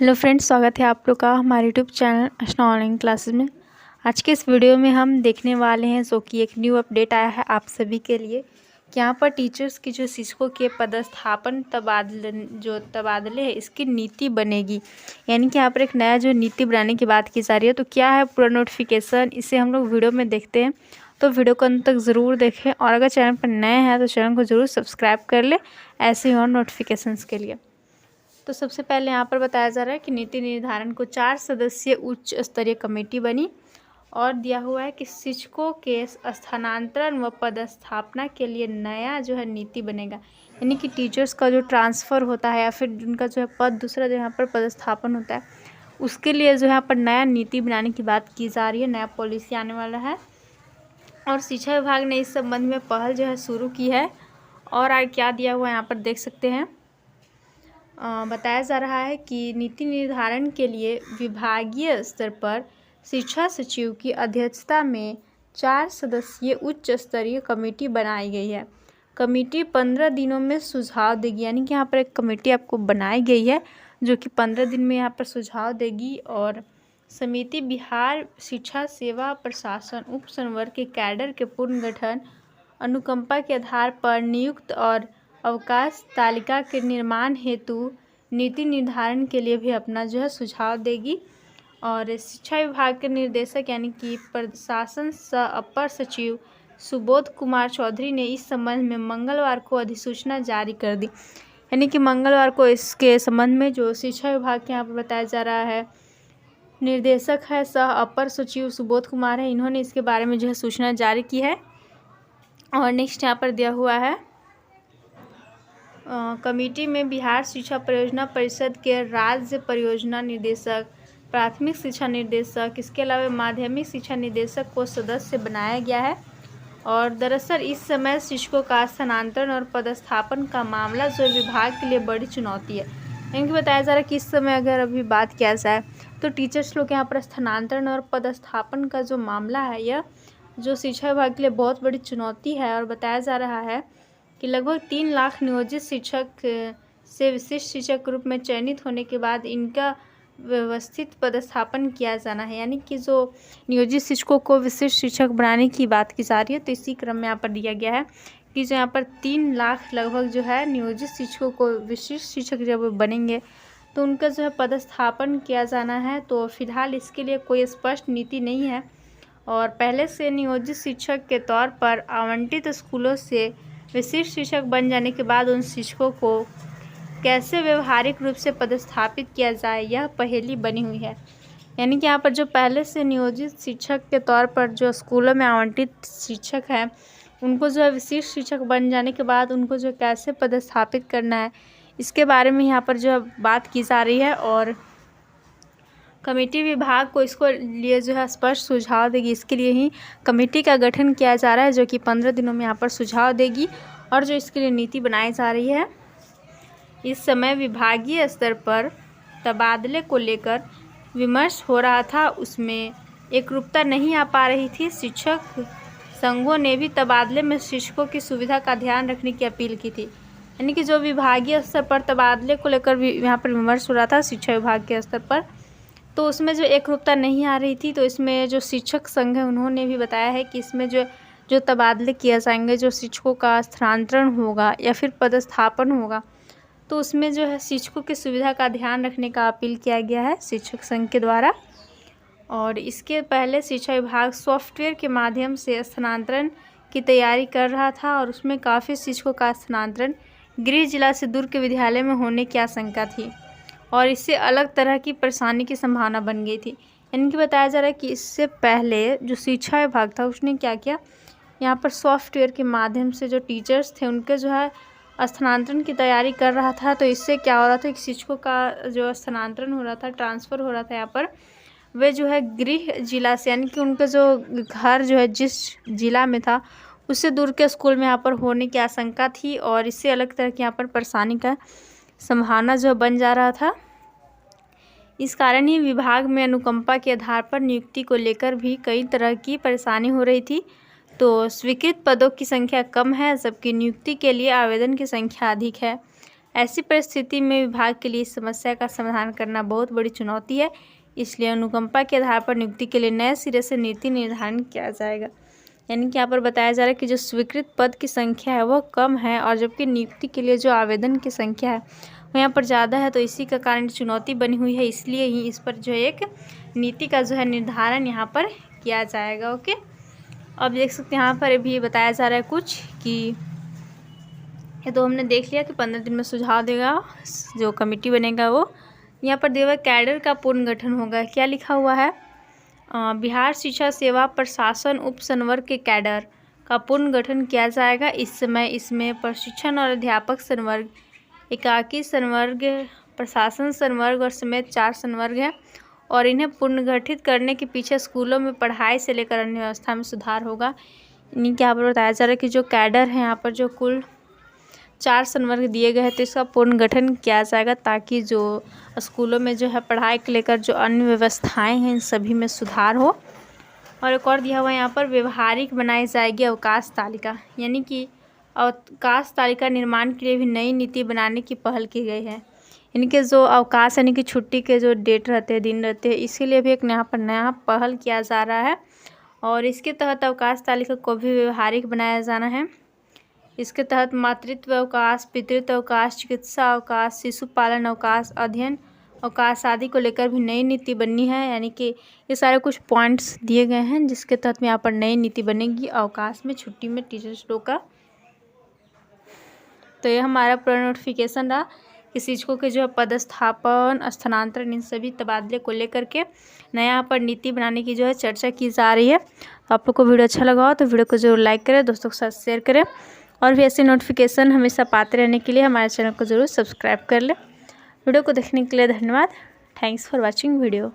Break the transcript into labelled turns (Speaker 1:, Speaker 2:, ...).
Speaker 1: Hello friends, स्वागत है आप लोग का हमारे यूट्यूब चैनल अर्चना ऑनलाइन क्लासेस में। आज के इस वीडियो में हम देखने वाले हैं जो कि एक न्यू अपडेट आया है आप सभी के लिए कि यहाँ पर टीचर्स की जो शिक्षकों के पदस्थापन तबादले है इसकी नीति बनेगी। यानी कि यहाँ पर एक नया जो नीति बनाने की बात की जा रही है। तो क्या है पूरा नोटिफिकेशन, इसे हम लोग वीडियो में देखते हैं। तो वीडियो को अंत तक ज़रूर देखें और अगर चैनल पर नए हैं तो चैनल को ज़रूर सब्सक्राइब कर ले ऐसे ही और नोटिफिकेशंस के लिए। तो सबसे पहले यहाँ पर बताया जा रहा है कि नीति निर्धारण को 4 सदस्यीय उच्च स्तरीय कमेटी बनी और दिया हुआ है कि शिक्षकों के स्थानांतरण व पदस्थापना के लिए नया जो है नीति बनेगा। यानी कि टीचर्स का जो ट्रांसफ़र होता है या फिर उनका जो है पद दूसरा जो यहाँ पर पदस्थापन होता है उसके लिए जो यहाँ पर नया नीति बनाने की बात की जा रही है, नया पॉलिसी आने वाला है। और शिक्षा विभाग ने इस संबंध में पहल जो है शुरू की है। और आगे क्या दिया हुआ है यहाँ पर देख सकते हैं। बताया जा रहा है कि नीति निर्धारण के लिए विभागीय स्तर पर शिक्षा सचिव की अध्यक्षता में 4 सदस्यीय उच्च स्तरीय कमेटी बनाई गई है। कमेटी 15 दिनों में सुझाव देगी। यानी कि यहाँ पर एक कमेटी आपको बनाई गई है जो कि 15 दिन में यहाँ पर सुझाव देगी। और समिति बिहार शिक्षा सेवा प्रशासन उप संवर्ग के कैडर के पुनर्गठन, अनुकंपा के आधार पर नियुक्त और अवकाश तालिका के निर्माण हेतु नीति निर्धारण के लिए भी अपना जो है सुझाव देगी। और शिक्षा विभाग के निर्देशक यानी कि प्रशासन सह अपर सचिव सुबोध कुमार चौधरी ने इस संबंध में मंगलवार को अधिसूचना जारी कर दी। यानी कि मंगलवार को इसके संबंध में जो शिक्षा विभाग के यहाँ पर बताया जा रहा है, निर्देशक है सह अपर सचिव सुबोध कुमार है, इन्होंने इसके बारे में जो है सूचना जारी की है। और नेक्स्ट यहाँ पर दिया हुआ है कमेटी में बिहार शिक्षा परियोजना परिषद के राज्य परियोजना निदेशक, प्राथमिक शिक्षा निदेशक, इसके अलावा माध्यमिक शिक्षा निदेशक को सदस्य बनाया गया है। और दरअसल इस समय शिक्षकों का स्थानांतरण और पदस्थापन का मामला जो विभाग के लिए बड़ी चुनौती है। इनकी बताया जा रहा है कि इस समय अगर अभी बात किया जाए तो टीचर्स लोग यहाँ पर स्थानांतरण और पदस्थापन का जो मामला है यह जो शिक्षा विभाग के लिए बहुत बड़ी चुनौती है। और बताया जा रहा है कि लगभग 3 लाख नियोजित शिक्षक से विशिष्ट शिक्षक रूप में चयनित होने के बाद इनका व्यवस्थित पदस्थापन किया जाना है। यानी कि जो नियोजित शिक्षकों को विशिष्ट शिक्षक बनाने की बात की जा रही है, तो इसी क्रम में यहाँ पर दिया गया है कि जो यहाँ पर 3 लाख लगभग जो है नियोजित शिक्षकों को विशिष्ट शिक्षक जब बनेंगे तो उनका जो है पदस्थापन किया जाना है। तो फिलहाल इसके लिए कोई स्पष्ट नीति नहीं है। और पहले से नियोजित शिक्षक के तौर पर आवंटित स्कूलों से विशिष्ट शिक्षक बन जाने के बाद उन शिक्षकों को कैसे व्यवहारिक रूप से पदस्थापित किया जाए, यह पहेली बनी हुई है। यानी कि यहाँ पर जो पहले से नियोजित शिक्षक के तौर पर जो स्कूलों में आवंटित शिक्षक हैं उनको जो है विशिष्ट शिक्षक बन जाने के बाद उनको जो कैसे पदस्थापित करना है इसके बारे में यहाँ पर जो बात की जा रही है। और कमेटी विभाग को इसको लिए जो है स्पष्ट सुझाव देगी। इसके लिए ही कमेटी का गठन किया जा रहा है जो कि 15 दिनों में यहाँ पर सुझाव देगी और जो इसके लिए नीति बनाई जा रही है। इस समय विभागीय स्तर पर तबादले को लेकर विमर्श हो रहा था, उसमें एकरूपता नहीं आ पा रही थी। शिक्षक संघों ने भी तबादले में शिक्षकों की सुविधा का ध्यान रखने की अपील की थी। यानी कि जो विभागीय स्तर पर तबादले को लेकर भी यहाँ पर विमर्श हो रहा था शिक्षा विभाग के स्तर पर, तो उसमें जो एकरूपता नहीं आ रही थी। तो इसमें जो शिक्षक संघ है उन्होंने भी बताया है कि इसमें जो तबादले किए जाएंगे, जो शिक्षकों का स्थानांतरण होगा या फिर पदस्थापन होगा, तो उसमें जो है शिक्षकों की सुविधा का ध्यान रखने का अपील किया गया है शिक्षक संघ के द्वारा। और इसके पहले शिक्षा विभाग सॉफ्टवेयर के माध्यम से स्थानांतरण की तैयारी कर रहा था और उसमें काफ़ी शिक्षकों का स्थानांतरण गृह जिला से दूर के विद्यालय में होने की आशंका थी और इससे अलग तरह की परेशानी की संभावना बन गई थी। यानी कि बताया जा रहा है कि इससे पहले जो शिक्षा विभाग था उसने क्या किया, यहाँ पर सॉफ्टवेयर के माध्यम से जो टीचर्स थे उनके जो है स्थानांतरण की तैयारी कर रहा था। तो इससे क्या हो रहा था कि शिक्षकों का जो स्थानांतरण हो रहा था, ट्रांसफ़र हो रहा था यहाँ पर, वे जो है गृह जिला से यानी कि उनका जो घर जो है जिस जिला में था उससे दूर के स्कूल में यहाँ पर होने की आशंका थी और इससे अलग तरह की यहाँ पर परेशानी का संभावना जो बन जा रहा था। इस कारण ही विभाग में अनुकंपा के आधार पर नियुक्ति को लेकर भी कई तरह की परेशानी हो रही थी। तो स्वीकृत पदों की संख्या कम है जबकि नियुक्ति के लिए आवेदन की संख्या अधिक है। ऐसी परिस्थिति में विभाग के लिए इस समस्या का समाधान करना बहुत बड़ी चुनौती है, इसलिए अनुकंपा के आधार पर नियुक्ति के लिए नए सिरे से नीति निर्धारण किया जाएगा। यानी कि यहाँ पर बताया जा रहा है कि जो स्वीकृत पद की संख्या है वो कम है और जबकि नियुक्ति के लिए जो आवेदन की संख्या है वो यहाँ पर ज़्यादा है, तो इसी का कारण चुनौती बनी हुई है, इसलिए ही इस पर जो एक नीति का जो है निर्धारण यहाँ पर किया जाएगा। ओके, अब देख सकते हैं यहाँ पर भी बताया जा रहा है कुछ कि ये तो हमने देख लिया कि 15 दिन में सुझाव देगा जो कमेटी बनेगा वो। यहाँ पर दिया हुआ कैडर का पुनर्गठन होगा। क्या लिखा हुआ है? बिहार शिक्षा सेवा प्रशासन उप संवर्ग के कैडर का पुनर्गठन किया जाएगा। इस समय इसमें प्रशिक्षण और अध्यापक संवर्ग, एकाकी संवर्ग, प्रशासन संवर्ग और समेत 4 संवर्ग हैं और इन्हें पुनर्गठित करने के पीछे स्कूलों में पढ़ाई से लेकर अन्य व्यवस्था में सुधार होगा। इन्हीं के यहाँ पर बताया जा रहा है कि जो कैडर है यहाँ पर जो कुल 4 संवर्ग दिए गए हैं तो इसका पुनर्गठन किया जाएगा ताकि जो स्कूलों में जो है पढ़ाई को लेकर जो अन्य व्यवस्थाएं हैं इन सभी में सुधार हो। और एक और दिया हुआ यहाँ पर व्यवहारिक बनाई जाएगी अवकाश तालिका, यानी कि अवकाश तालिका निर्माण के लिए भी नई नीति बनाने की पहल की गई है। इनके जो अवकाश यानी कि छुट्टी के जो डेट रहते हैं, दिन रहते हैं, इसके लिए भी एक यहाँ पर नया पहल किया जा रहा है और इसके तहत अवकाश तालिका को भी व्यवहारिक बनाया जाना है। इसके तहत मातृत्व अवकाश, पितृत्व अवकाश, चिकित्सा अवकाश, शिशु पालन अवकाश, अध्ययन अवकाश आदि को लेकर भी नई नीति बननी है। यानी कि ये सारे कुछ पॉइंट्स दिए गए हैं जिसके तहत में यहाँ पर नई नीति बनेगी अवकाश में, छुट्टी में, टीचर्स डे का। तो ये हमारा पूरा नोटिफिकेशन रहा कि शिक्षकों के जो पदस्थापन, स्थानांतरण, इन सभी तबादले को लेकर के नया यहाँ पर नीति बनाने की जो है चर्चा की जा रही है। तो आप लोग को वीडियो अच्छा लगा हो तो वीडियो को जरूर लाइक करें, दोस्तों के साथ शेयर करें और भी ऐसे नोटिफिकेशन हमेशा पाते रहने के लिए हमारे चैनल को ज़रूर सब्सक्राइब कर लें। वीडियो को देखने के लिए धन्यवाद। Thanks for watching video.